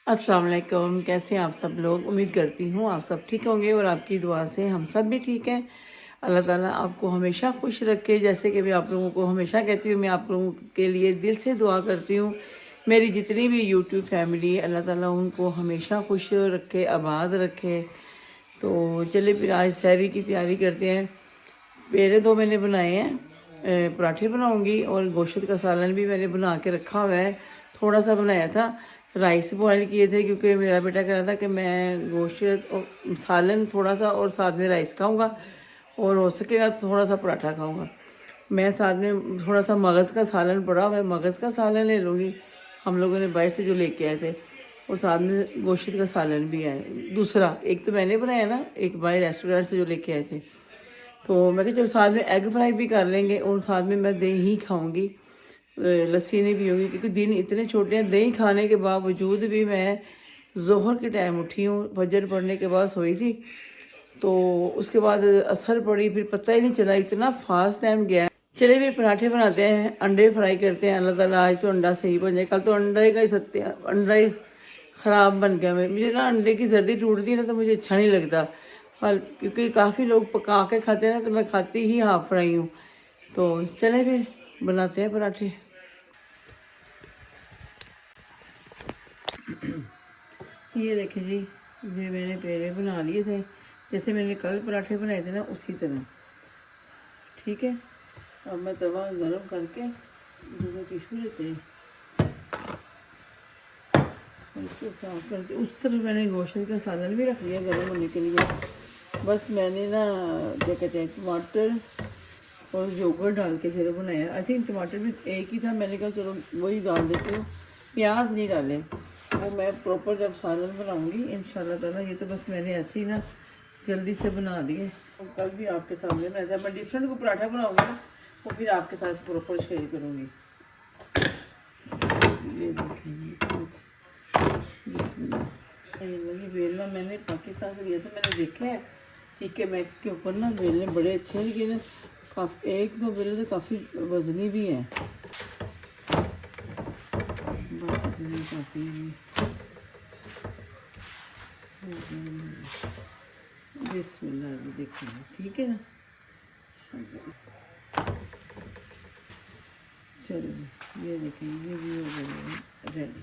अस्सलाम वालेकुम। कैसे हैं आप सब लोग? उम्मीद करती हूँ आप सब ठीक होंगे और आपकी दुआ से हम सब भी ठीक हैं। अल्लाह ताला आपको हमेशा खुश रखे। जैसे कि मैं आप लोगों को हमेशा कहती हूँ, मैं आप लोगों के लिए दिल से दुआ करती हूँ। मेरी जितनी भी यूट्यूब फैमिली है, अल्लाह ताला उनको हमेशा खुश रखे, आबाद रखे। तो चलिए फिर आज सहरी की तैयारी करते हैं। पेड़े दो मैंने बनाए हैं, पराठे बनाऊंगी और गोश्त का सालन भी मैंने बना के रखा हुआ है। थोड़ा सा बनाया था, राइस बॉयल किए थे क्योंकि मेरा बेटा कह रहा था कि मैं गोश्त और सालन थोड़ा सा और साथ में राइस खाऊंगा और हो सकेगा तो थोड़ा सा पराठा खाऊंगा। मैं साथ में थोड़ा सा मगज़ का सालन पड़ा हुआ है, मगज़ का सालन ले लूँगी। हम लोगों ने बाहर से जो लेके आए थे, और साथ में गोश्त का सालन भी है दूसरा। एक तो मैंने बनाया ना, एक बाहर रेस्टोरेंट से जो लेके आए थे। तो मैं कहा चलो साथ में एग फ्राई भी कर लेंगे और साथ में मैं दही खाऊंगी, लस्सी नहीं पियूँगी क्योंकि दिन इतने छोटे हैं। दही खाने के बावजूद भी मैं ज़ोहर के टाइम उठी हूँ, फजर पढ़ने के बाद सोई थी। तो उसके बाद असर पड़ी, फिर पता ही नहीं चला, इतना फास्ट टाइम गया। चलिए फिर पराठे बनाते हैं, अंडे फ्राई करते हैं। अल्लाह ताला आज तो अंडा सही बन जाए। कल तो अंडे का ही सत्य, अंडा ही ख़राब बन गया। मुझे ना अंडे की जर्दी टूटती है ना तो मुझे अच्छा नहीं लगता। फल क्योंकि काफ़ी लोग पका के खाते हैं ना, तो मैं खाती ही हाफ फ्राई हूँ। तो चले फिर बनाते हैं पराठे। ये देखें जी, ये मैंने पेड़े बना लिए थे जैसे मैंने कल पराठे बनाए थे ना, उसी तरह। ठीक है, अब मैं तवा गरम करके टिश्यू लेते हैं, इसको साफ करके। उस तरफ मैंने गोश्त का सालन भी रख लिया गर्म होने के लिए। बस मैंने ना क्या कहते हैं, टमाटर और योगर्ट डाल के सिर्फ बनाया। आई थिंक टमाटर भी एक ही था, मैंने कहा चलो वही डाल देती हूँ, प्याज नहीं डाले। वो मैं प्रॉपर जब सालन बनाऊँगी इंशाल्लाह ताला। ये तो बस मैंने ऐसे ही ना जल्दी से बना दिए। और कल भी आपके सामने बनाया था। मैं डिफरेंट को पराठा बनाऊँगी ना, वो फिर आपके साथ प्रॉपर शेयर करूँगी। ये देखिए, ये बेलना मैंने पाकिस्तान से लिया था। मैंने देखा है ठीक मैक्स के ऊपर ना बेलने बड़े अच्छे हैं, लेकिन काफ़ी एक दो बेले तो काफ़ी वजनी भी हैं। बस इतनी काफ़ी बिस्मिल्लाह भी देखिए, ठीक है ना। चलो ये देखिए, ये भी हो गया रेडी।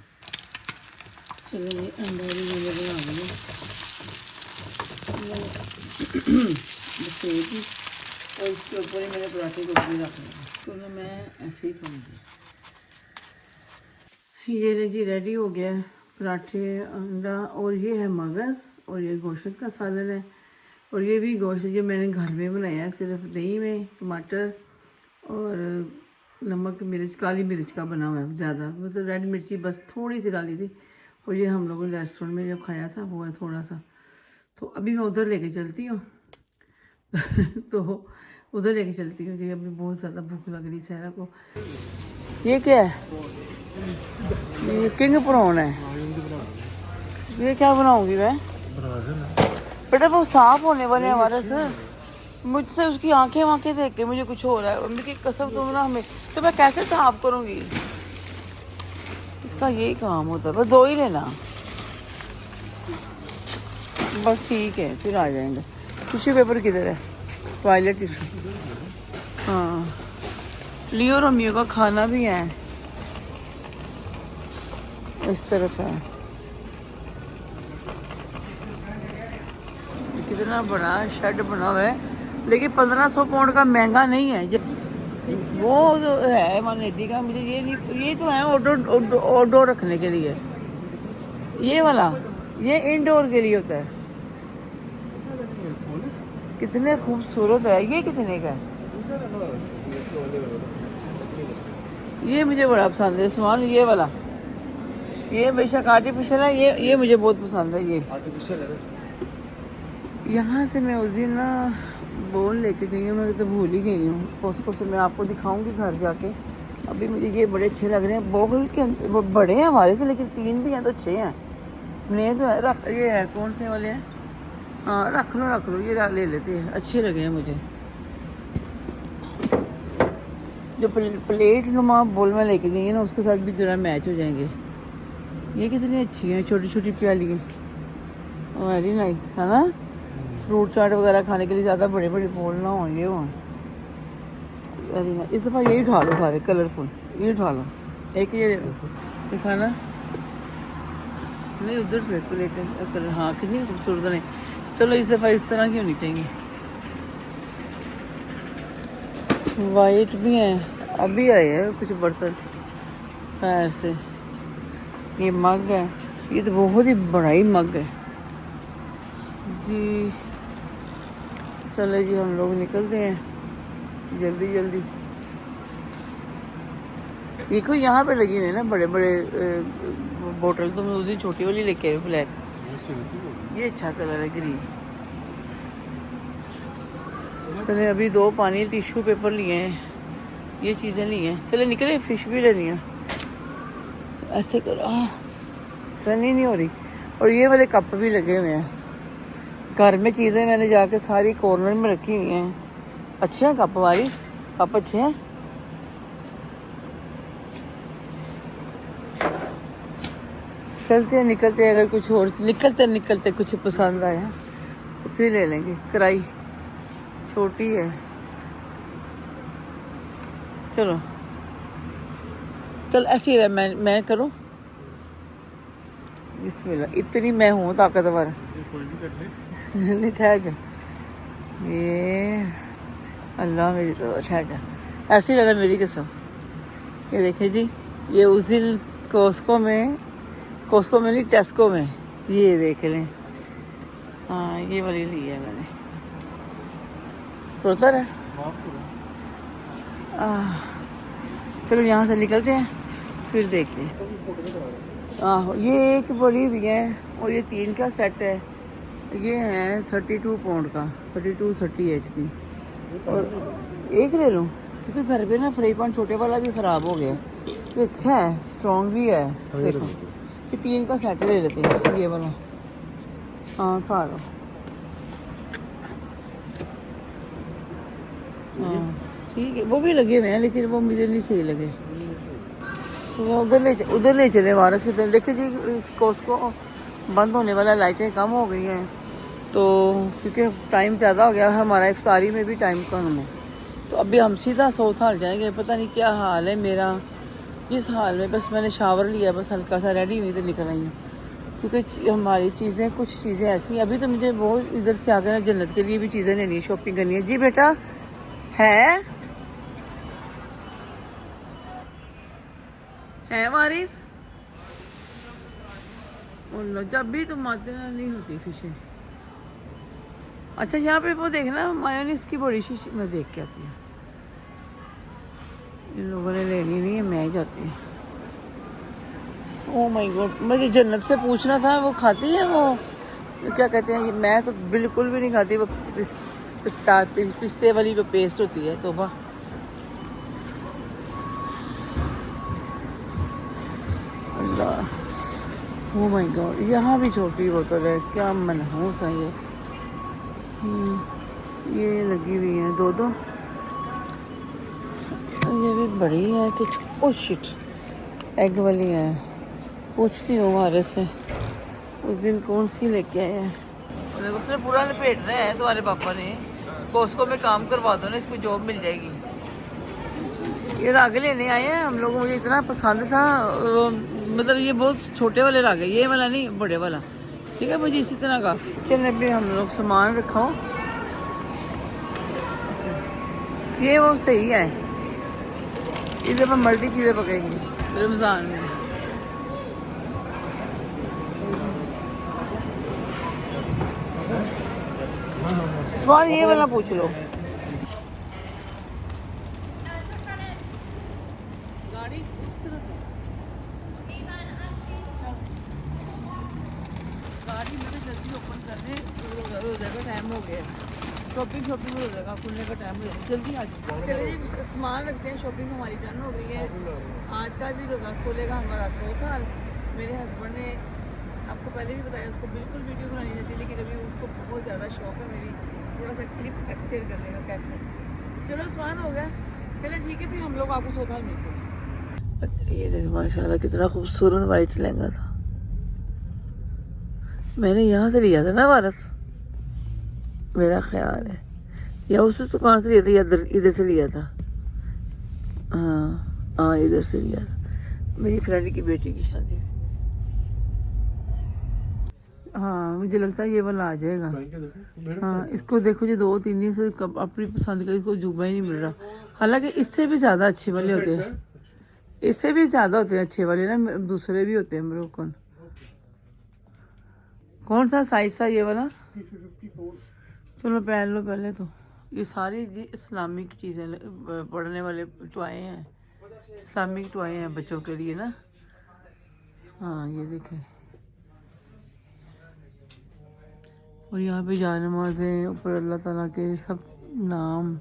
चलो ये अंडा भी मैंने बना दिया बस, और इसके ऊपर ही मैंने पराठे को ऊपर रख लिया। तो ना मैं ऐसे ही खाऊंगी। ये जी रेडी हो गया पराठे, अंडा, और ये है मगज़, और ये गोश्त का सालन है। और ये भी गोश्त जो मैंने घर में बनाया है, सिर्फ दही में टमाटर और नमक मिर्च, काली मिर्च का बना हुआ है। ज़्यादा मतलब रेड मिर्ची बस थोड़ी सी डाली थी। और ये हम लोगों ने रेस्टोरेंट में जब खाया था वो है थोड़ा सा। तो अभी मैं उधर लेके चलती हूँ तो उधर लेके चलती हूँ जी, अभी बहुत ज़्यादा भूख लग रही सहरा को। ये क्या है? ये किंग प्रॉन है। ये क्या बनाऊंगी मैं? बेटा वो साफ होने वाले हैं हमारे से। मुझसे उसकी आंखें वाँखें देख के मुझे कुछ हो रहा है। उनकी कसम तुम ना हमें, तो मैं कैसे साफ करूंगी? इसका यही काम होता है, बस दो ही लेना बस, ठीक है फिर आ जाएंगे। टिश्यू पेपर किधर है? टॉयलेट टिश्यू, हाँ। लियो रोमियो का खाना भी है, इस तरफ है। कितना बड़ा शेड बना हुआ है, लेकिन 1500 पाउंड का महंगा नहीं है। वो जो है 180 का, मुझे ये नहीं, ये तो है आउटडोर रखने के लिए। ये वाला ये इंडोर के लिए होता है। कितने खूबसूरत है। ये कितने का है? ये मुझे बड़ा पसंद है सामान, ये वाला। ये बेशक आर्टिफिशियल है, ये मुझे बहुत पसंद है। ये आर्टिफिशियल है। यहाँ से मैं उस दिन ना बोल लेके गई हूँ, मैं तो भूल ही गई हूँ। उसको तो मैं आपको दिखाऊंगी घर जाके। अभी मुझे ये बड़े अच्छे लग रहे हैं। बोल के वो बड़े हैं हमारे से, लेकिन 3 भी हैं तो अच्छे हैं। नहीं तो है रख, ये है कौन से वाले हैं? हाँ रख लो ये ले लेते हैं, अच्छे लगे हैं मुझे। जो प्लेट नुमा बोल में लेके गई है ना, उसके साथ भी जरा मैच हो जाएंगे। ये कितनी अच्छी है, छोटी छोटी प्याली है, वेरी नाइस है ना। फ्रूट चाट वगैरह खाने के लिए ज़्यादा बड़े बड़े बोल ना हो, ये हो वेरी नाइस। इस दफ़ा यही उठा लो सारे कलरफुल, ये उठा लो, एक ये दिखाना नहीं उधर से प्लेट कलर। हाँ कितनी खूबसूरत है। चलो इस दफ़ा इस तरह की होनी चाहिए, वाइट भी है। अभी आए हैं कुछ बर्तन पैर से। ये मग है, ये तो बहुत ही बड़ा ही मग है जी। चलो जी हम लोग निकलते हैं जल्दी जल्दी। देखो यहाँ पे लगी हुई है ना बड़े बड़े बोतल, तो मैं उसी छोटी वाली लेके आई ब्लैक। ये अच्छा कलर है ग्रीन। चले अभी 2 पानी टिश्यू पेपर लिए हैं, ये चीज़ें ली हैं। चले निकले, फिश भी लेनी है। ऐसे करो, टर्न ही नहीं हो रही। और ये वाले कप भी लगे हुए हैं घर में। चीज़ें मैंने जाके सारी कॉर्नर में रखी हुई हैं। अच्छे हैं कप, वारिस कप अच्छे हैं। चलते हैं निकलते हैं, अगर कुछ और निकलते कुछ पसंद आया तो फिर ले लेंगे। कढ़ाई छोटी है, चलो चल ऐसे ही रहे। मैं करूँ बिस्मिल्लाह। इतनी मैं हूँ ताकतवर नहीं, ठहर जा। ये अल्लाह मेरी तो ठहर जा, ऐसे ही लगा मेरी कसम। ये देखे जी, ये उस दिन कोस्को में नहीं टेस्को में, ये देख लें। हाँ ये वाली ली है मैंने, रोता है। चलो यहाँ से निकलते हैं फिर देखते हैं। आहो ये एक बड़ी भी है और ये 3 का सेट है। ये है 32 पाउंड का, 30 HP। और एक ले लूँ क्योंकि घर पे ना फ्राई पैन छोटे वाला भी ख़राब हो गया। ये अच्छा है, स्ट्रॉन्ग भी है। देखो ये 3 का सेट ले लेते हैं, ये वाला। हाँ खा लो। हाँ ठीक है, वो भी लगे हुए हैं लेकिन वो मुझे नहीं सही लगे। तो उधर ले चले वारस की तरफ। देखिए जी कोस्को बंद होने वाला, लाइटें कम हो गई हैं तो क्योंकि टाइम ज़्यादा हो गया। हमारा इफ्तारी में भी टाइम कम है, तो अभी हम सीधा साउथ हाल जाएंगे। पता नहीं क्या हाल है मेरा, जिस हाल में बस मैंने शावर लिया, बस हल्का सा रेडी हुई तो निकल आई हूँ। क्योंकि हमारी चीज़ें, कुछ चीज़ें ऐसी हैं। अभी तो मुझे बहुत इधर से आकर ना जन्नत के लिए भी चीज़ें लेनी है, शॉपिंग करनी है। जी बेटा है वारिस। जब भी तुम आते ना नहीं होती फिशें। अच्छा यहाँ पे वो देखना मायोनीज की बड़ी शीशी मैं देख के आती हूँ। इन लोगों ने लेनी नहीं है, मैं ही जाती हूँ। ओह माय गॉड, मुझे जन्नत से पूछना था वो खाती है वो क्या कहते हैं। मैं तो बिल्कुल भी नहीं खाती। वो पिस्ते वाली जो पेस्ट होती है, तोबा। अल्लाह ओह माय गॉड, यहाँ भी छोटी बोतल है, क्या मनहूस है ये। ये लगी हुई है 2-2। ये भी बड़ी है कि ओह शिट, एग वाली है। पूछती हूँ हमारे से उस दिन कौन सी लेके आए हैं। उसने पूरा लपेट रहे हैं तुम्हारे पापा ने। कोस्को में काम करवा दो ना, इसको जॉब मिल जाएगी। ये रागे लेने आए हैं हम लोग, मुझे इतना पसंद था। मतलब ये बहुत छोटे वाले रागे, ये वाला नहीं, बड़े वाला। ठीक है मुझे इसी तरह का। चलने पे हम लोग सामान रखो, ये वो सही है। इधर पर मल्टी चीज़ें पकेगी रमज़ान में। सवाल ये वाला पूछ लो। गाड़ी मेरे जल्दी ओपन करने हो जाएगा, टाइम हो गया। शॉपिंग हो जाएगा, खुलने का टाइम हो जाएगा। जल्दी आ जाए। चलिए जी सामान रखते हैं, शॉपिंग हमारी डन हो गई है। आज का भी रोज़ा खोलेगा हमारा 100 साल। मेरे हस्बैंड ने आपको पहले भी बताया, उसको बिल्कुल वीडियो बनानी नहीं थी, लेकिन अभी उसको बहुत ज़्यादा शौक है मेरी थोड़ा सा क्लिप कैप्चर करने का। चलो सामान हो गया, चलो ठीक है, फिर हम लोग आपको 100 साल मिलते हैं। ये देखो माशाल्लाह कितना खूबसूरत वाइट लहंगा था। मैंने यहाँ से लिया था ना वारस, मेरा ख्याल है, या उस दुकान से लिया था या इधर इधर से लिया था। हाँ हाँ, इधर से लिया था, मेरी फ्रेंड की बेटी की शादी में। हाँ मुझे लगता है ये वाला आ जाएगा। हाँ इसको देखो, जो 2-3 दिन से अपनी पसंद का इसको जुब्बा ही नहीं मिल रहा। हालांकि इससे भी ज़्यादा अच्छे वाले होते हैं, इससे भी ज़्यादा होते हैं अच्छे वाले ना, दूसरे भी होते हैं ब्रोकन। कौन सा साइज था ये वाला? चलो पहन लो पहले तो। ये सारी जी इस्लामिक चीज़ें, पढ़ने वाले टॉय हैं, इस्लामिक टॉय हैं बच्चों के लिए ना। हाँ ये देखें, और यहाँ पे जानमाज़ें, ऊपर अल्लाह ताला के सब नाम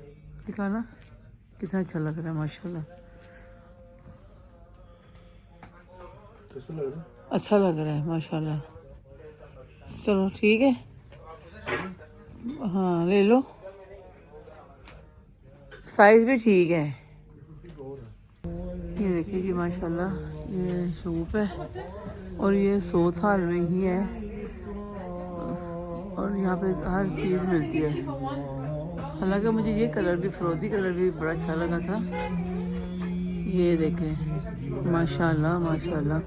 लिखा ना, कितना अच्छा लग रहा है माशाल्लाह। अच्छा लग रहा है माशाल्लाह। चलो ठीक है, हाँ ले लो, साइज़ भी ठीक है। ये देखिए जी माशाल्लाह, ये शूप है और ये 100 साल में ही है, और यहाँ पे हर चीज़ मिलती है। हालांकि मुझे ये कलर भी, फिरोजी कलर भी बड़ा अच्छा लगा था। ये देखें माशाल्लाह माशाल्लाह,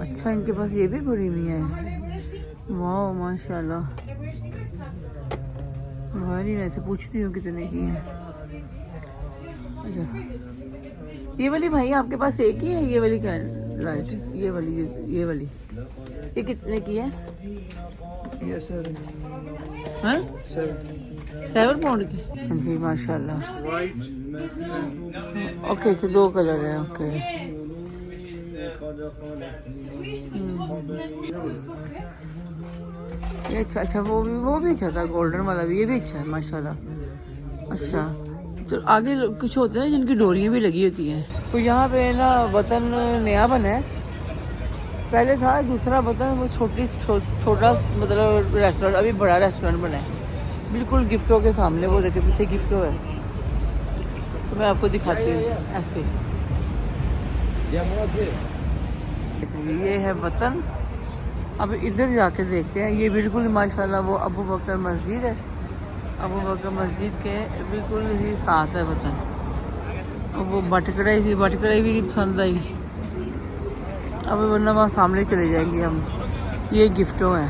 अच्छा इनके पास ये भी बड़ी हुई है। वाह माशाल्लाह, भारी ना, ऐसे पूछती हूँ कितने की है। अच्छा ये वाली भाई आपके पास एक ही है, ये वाली लाइट, ये वाली ये कितने की है? हाँ 7 पाउंड की। हाँ जी माशाल्लाह। ओके तो 2 कलर है। ओके ये अच्छा अच्छा, वो भी अच्छा था, गोल्डन वाला भी, ये भी अच्छा है माशाल्लाह। अच्छा तो आगे कुछ होते हैं जिनकी डोरियाँ भी लगी होती हैं। तो यहाँ पे ना वतन नया बना है, पहले था दूसरा वतन, वो छोटा मतलब रेस्टोरेंट, अभी बड़ा रेस्टोरेंट बना है बिल्कुल गिफ्टों के सामने। वो देखे पीछे गिफ्टों है, तो मैं आपको दिखाती हूँ ऐसे। ये है वतन। अब इधर जाके देखते हैं, ये बिल्कुल माशाल्लाह वो अबू बकर मस्जिद है, अबू बकर मस्जिद के बिल्कुल ही साथ है वतन। और वो बटकड़ाई थी, बटकड़ाई भी नहीं पसंद आई, अब वरना वहाँ सामने चले जाएंगे हम। ये गिफ्टों है,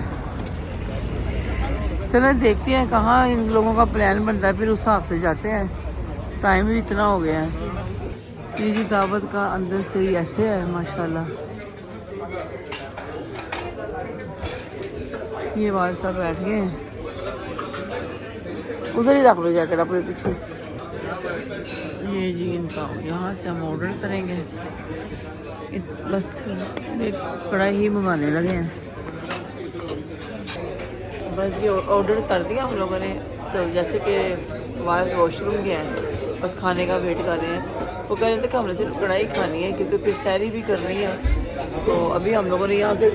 चलो देखते हैं कहाँ इन लोगों का प्लान बनता है, फिर उस हिसाब से जाते हैं। टाइम भी इतना हो गया है। ये जी दावत का अंदर से ही ऐसे है माशाल्लाह। ये बाहर सब बैठ गए हैं, उधर ही रख लो जैकेट अपने पीछे। ये जी इनका, यहाँ से हम ऑर्डर करेंगे, बस एक कढ़ाई ही मंगाने लगे हैं। बस ये ऑर्डर कर दिया हम लोगों ने, तो जैसे कि बाहर वॉशरूम गया है, बस खाने का वेट कर रहे हैं। वो कह रहे थे कि हमने सिर्फ कढ़ाई खानी है क्योंकि फिर सैरी भी करनी है। तो अभी हम लोगों ने यहाँ से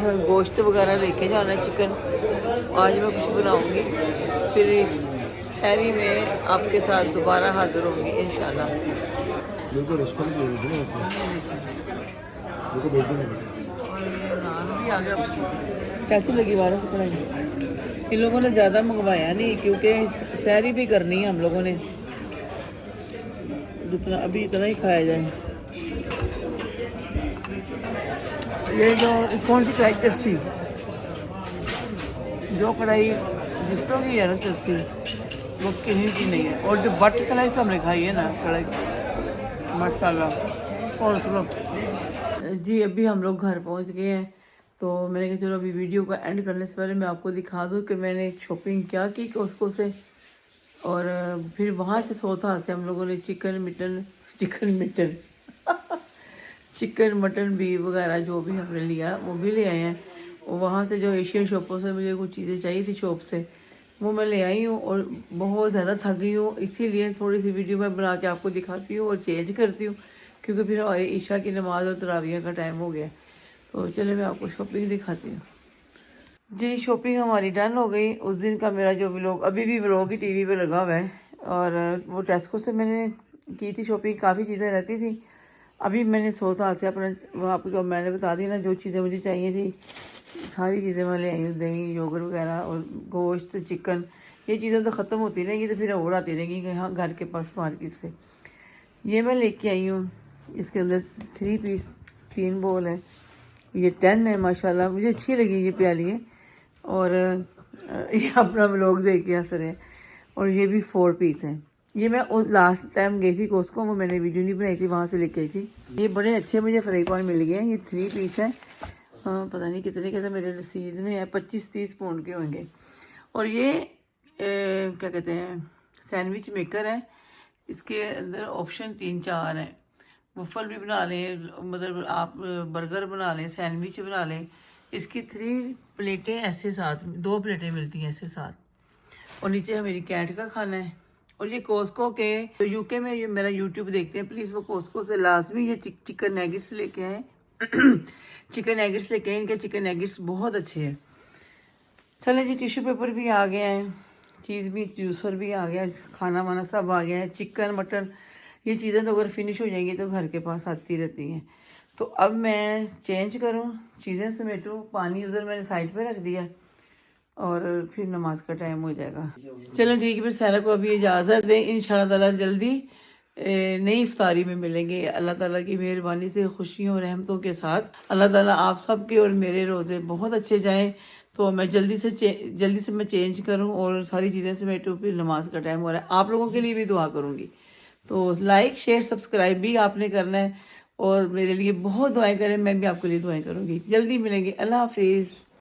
गोश्त वगैरह लेके जाना है, चिकन। आज मैं कुछ बनाऊँगी, फिर सैरी में आपके साथ दोबारा हाजिर होंगी इंशाल्लाह। नान भी आ गया। कैसी लगी 12 से कढ़ाई? इन लोगों ने ज़्यादा मंगवाया नहीं क्योंकि सैरी भी करनी है हम लोगों ने, जितना अभी इतना ही खाया जाए। ये जो कौन सी कढ़ाई? चस्सी, जो कढ़ाई गिफ्टों की है ना चस्सी, वो किसी की नहीं है। और जो बट कढ़ाई से हमने खाई है ना कढ़ाई माशाल्लाह। और सुनो जी, अभी हम लोग घर पहुंच गए हैं, तो मैंने कहा चलो अभी वीडियो को एंड करने से पहले मैं आपको दिखा दूं कि मैंने शॉपिंग क्या की कोस्को से। और फिर वहाँ से सोता से हम लोगों ने चिकन मटन बीफ वगैरह जो भी हमने लिया वो भी ले आए हैं। और वहाँ से जो एशियन शॉपों से मुझे कुछ चीज़ें चाहिए थी शॉप से, वो मैं ले आई हूँ। और बहुत ज़्यादा थक गई हूँ, इसीलिए थोड़ी सी वीडियो मैं बना के आपको दिखाती हूँ और चेंज करती हूँ, क्योंकि फिर हमारी ईशा की नमाज़ और तराविया का टाइम हो गया। तो चले मैं आपको शॉपिंग दिखाती हूँ जी। शॉपिंग हमारी डन हो गई। उस दिन का मेरा जो व्लॉग, अभी भी व्लॉग ही टीवी पे लगा हुआ है। और वो टेस्को से मैंने की थी शॉपिंग, काफ़ी चीज़ें रहती थी। अभी मैंने सोचा से अपना वो आपको मैंने बता दी ना, जो चीज़ें मुझे चाहिए थी सारी चीज़ें मैं ले आई हूँ, दही योगर्ट वगैरह और गोश्त चिकन। ये चीज़ें तो ख़त्म होती रहेंगी तो फिर और आती रहेंगी कि हाँ घर के पास मार्केट से। ये मैं लेके आई हूँ, इसके अंदर 3 पीस 3 बोल है। ये 10 है माशाल्लाह, मुझे अच्छी लगी ये प्याली है। और ये अपना व्लॉग देख के हंस रहे हैं। और ये भी 4 पीस हैं। ये मैं लास्ट टाइम गई थी कोस्को, वो मैंने वीडियो नहीं बनाई थी, वहाँ से लेके आई थी। ये बड़े अच्छे मुझे फ्राई पैन मिल गए हैं। ये 3 पीस है, पता नहीं कितने के थे, मेरे रसीद में है 25-30 पाउंड के होंगे। और ये क्या कहते हैं सैंडविच मेकर है। इसके अंदर ऑप्शन 3-4 हैं। वफ़ल भी बना लें, मतलब आप बर्गर बना लें, सैंडविच बना लें। इसकी 3 प्लेटें ऐसे साथ, 2 प्लेटें मिलती हैं ऐसे साथ। और नीचे मेरी कैट का खाना है। और ये कोस्को के, तो यूके में ये मेरा यूट्यूब देखते हैं प्लीज़, वो कोस्को से लाजमी ये चिकन नैगेट्स लेके आए। चिकन नैगेट्स लेके आए, इनके चिकन नैगेट्स बहुत अच्छे हैं। चले जी, टिश्यू पेपर भी आ गया है, चीज़ भी, जूसर भी आ गया, खाना वाना सब आ गया है। चिकन मटन ये चीज़ें तो अगर फिनिश हो जाएंगी तो घर के पास आती रहती हैं। तो अब मैं चेंज करूँ, चीज़ें समेटूँ, पानी उधर मैंने साइड पे रख दिया और फिर नमाज का टाइम हो जाएगा। चलो ठीक है, फिर सारा को अभी इजाज़त दें। इंशाल्लाह ताला जल्दी नई इफ्तारी में मिलेंगे। अल्लाह ताला की मेहरबानी से, खुशियों और रहमतों के साथ अल्लाह ताला आप सब के और मेरे रोज़े बहुत अच्छे जाएं। तो मैं जल्दी से मैं चेंज करूं और सारी चीज़ें समेटूं, फिर नमाज का टाइम हो रहा है। आप लोगों के लिए भी दुआ करूंगी। तो लाइक शेयर सब्सक्राइब भी आपने करना है और मेरे लिए बहुत दुआएं करें, मैं भी आपके लिए दुआएं करूंगी। जल्दी मिलेंगे, अल्लाह हाफिज़।